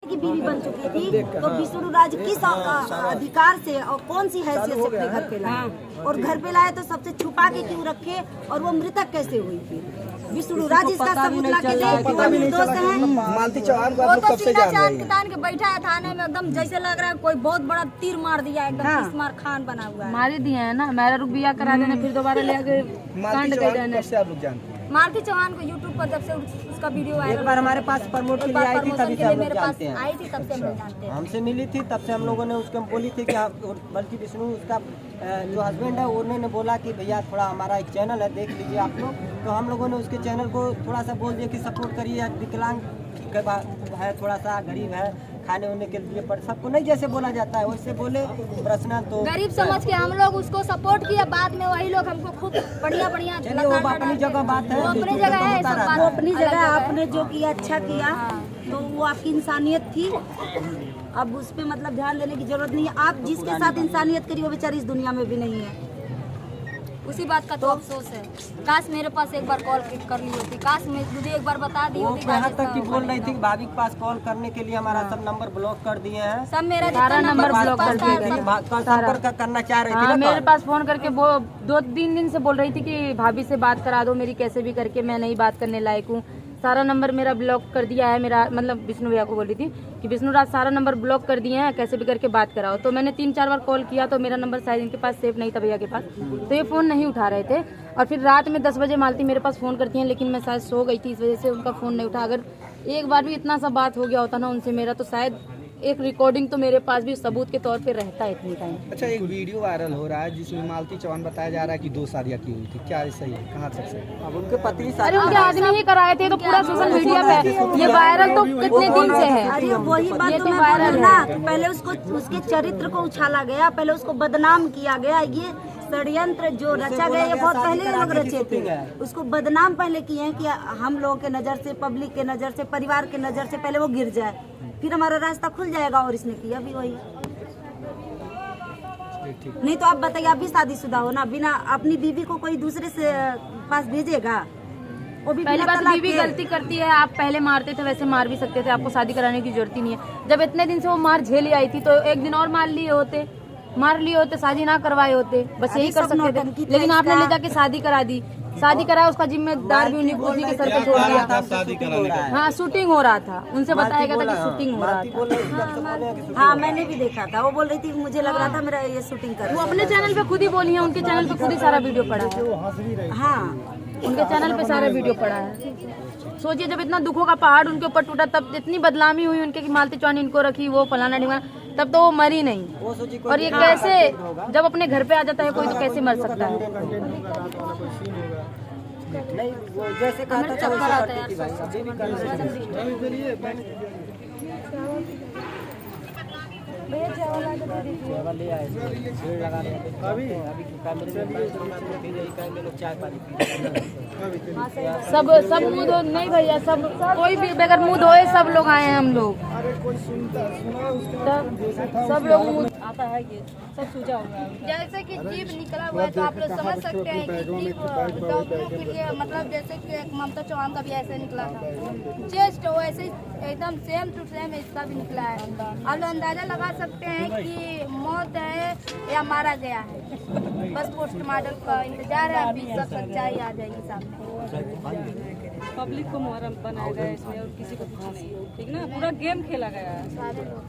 की बीवी बन चुकी थी, तो विष्णु राज किस अधिकार से और कौन सी हैसियत से अपने घर पे लाए, और घर पे लाए तो सबसे छुपा के क्यों रखे, और वो मृतक कैसे हुई थी? विष्णु राज इसका सबूत ला के दे, निर्दोष है। मालती चौहान को वो आप तो कब से सीधा जान रहे चांद हैं? के तान के बैठा है थाने में, एकदम जैसे लग रहा है कोई बहुत बड़ा तीर मार दिया है, एकदम इस्मार खान बना हुआ है। मार ही दिए है ना, मेरा रुक बिया करा देने, फिर दोबारा ले आके मालती चौहान को कब से आप लोग जानते हैं? मालती चौहान को यूट्यूब पर जब से उसका वीडियो वायरल, एक बार हमारे पास प्रमोट के लिए आई थी, तभी से हम लोग मेरे पास जानते हैं। आई थी, तब से हम लोग जानते हैं। हमसे मिली थी, तब से हम लोगों ने उसको बोली थी कि आप, बल्कि विष्णु उसका जो हस्बैंड है उन्होंने बोला कि भैया थोड़ा हमारा एक चैनल है, देख लीजिए आप लोग। तो हम लोगों ने उसके चैनल को थोड़ा सा बोल दिया कि सपोर्ट करिए, विकलांग है, थोड़ा सा गरीब है, खाने होने के लिए, पर सबको नहीं जैसे बोला जाता है वैसे बोले प्रश्न। तो गरीब समझ के हम लोग उसको सपोर्ट किया, बाद में वही लोग हमको खूब बढ़िया बढ़िया, चलिए वो अपनी जगह बात है, वो अपनी जगह है, सब बात वो अपनी अलग जगह, है। आपने जो किया अच्छा किया, तो वो आपकी इंसानियत थी। अब उस पे मतलब ध्यान देने की जरूरत नहीं है। आप जिसके साथ इंसानियत करी वो बेचारी इस दुनिया में भी नहीं है। उसी बात का तो अफसोस है, काश मेरे पास एक बार कॉल कर ली होती, काश मुझे एक बार बता दी वो होती। यहाँ तक कि बोल रही थी कि भाभी के पास कॉल करने के लिए हमारा सब नंबर ब्लॉक कर दिए हैं, सब मेरा सारा नंबर ब्लॉक कर दिया गया। कल संपर्क करना चाह रही थी हाँ, ना मेरे कल। पास फोन करके वो 2-3 दिन से बोल रही थी कि भाभी से बात करा दो मेरी, कैसे भी करके मैं नहीं बात करने लायक हूँ। सारा नंबर मेरा ब्लॉक कर दिया है, मेरा मतलब विष्णु भैया को बोली थी कि विष्णु राज सारा नंबर ब्लॉक कर दिए हैं, कैसे भी करके बात कराओ। तो मैंने 3-4 बार कॉल किया, तो मेरा नंबर शायद इनके पास सेफ नहीं था भैया के पास, तो ये फ़ोन नहीं उठा रहे थे। और फिर रात में 10 बजे मालती मेरे पास फ़ोन करती हैं, लेकिन मैं शायद सो गई थी, इस वजह से उनका फ़ोन नहीं उठा। अगर एक बार भी इतना सा बात हो गया होता ना उनसे मेरा, तो शायद एक रिकॉर्डिंग तो मेरे पास भी सबूत के तौर पे रहता है इतनी टाइम। अच्छा, एक वीडियो वायरल हो रहा है जिसमें मालती चौहान बताया जा रहा है कि 2 शादियां की हुई थी, क्या ये सही है? कहाँ तक सही है? अब उनके पति अरे उनके आदमी ही कराए थे, तो पूरा सोशल मीडिया पे ये वायरल तो कितने दिन से है। अरे वही बात ये तो तो मैं वायरल बोल ना, तो पहले उसको उसके चरित्र को उछाला गया, पहले उसको बदनाम किया गया। ये षड्यंत्र जो रचा गया ये बहुत पहले ये लोग रचे थे। उसको बदनाम पहले किए हैं कि हम लोगों के नज़र से, पब्लिक के नज़र से, परिवार के नज़र से पहले वो गिर जाए, फिर हमारा रास्ता खुल जाएगा। और इसने किया भी वही। नहीं तो आप बताइए, आप भी शादीशुदा हो ना, बिना अपनी बीवी को कोई दूसरे से पास भेजेगा? वो भी पहली बिना बात, तलाक बीवी के। गलती करती है, आप पहले मारते थे वैसे मार भी सकते थे, आपको शादी कराने की जरूरत ही नहीं है। जब इतने दिन से वो मार झेली आई थी, तो एक दिन और मार लिए होते, शादी ना करवाए होते, बस यही कर सकते थे। लेकिन आपने ले जाके शादी करा दी, शादी कराया, उसका जिम्मेदार भी उन्हीं के सर पे छोड़ दिया। हाँ, शूटिंग हो रहा था, उनसे बताया गया था कि शूटिंग हो रहा था। हाँ, मैंने भी देखा था, वो बोल रही थी मुझे लग रहा था मेरा ये शूटिंग कर। वो अपने चैनल पे खुद ही बोली है, उनके चैनल पे खुद ही सारा वीडियो पड़ा है। हाँ, उनके चैनल पे सारा वीडियो पड़ा है। सोचिए, जब इतना दुखों का पहाड़ उनके ऊपर टूटा, तब इतनी बदनामी हुई उनके कि मालती चौहान इनको रखी, वो फलाना ढिमाना, तब तो वो मरी नहीं। और ये कैसे, जब अपने घर पे आ जाता है कोई, तो कैसे मर सकता है? नहीं, वो जैसे कहा था चक्कर आता है वैसे यार, करती थी भाई, अभी भी चावल ले आए, भीड़ लगा रहे थे। अभी कैमरे में लोग चाय पानी पी सब मुँह धो नहीं भैया, सब कोई भी बगैर मुँह धोए सब लोग आए हैं हम लोग। सब लोग मुँह आता है, ये सब सूझा हुआ है। जैसे कि जीभ निकला हुआ है, तो आप लोग समझ सकते हैं कि जीभ डॉक्टरों के लिए, मतलब जैसे कि एक ममता चौहान का भी ऐसे निकला था, चेस्ट वैसे एकदम सेम टू सेम इसका भी निकला है। आप लोग अंदाजा लगा सकते हैं कि मौत है या मारा गया है। बस पोस्टमार्टम का इंतजार है, अभी सब सच्चाई आ जाएगी सामने। पब्लिक को मुहर्रम बनाया गया है इसमें, और किसी को कुछ नहीं, ठीक ना, पूरा गेम खेला गया है। सारे लोग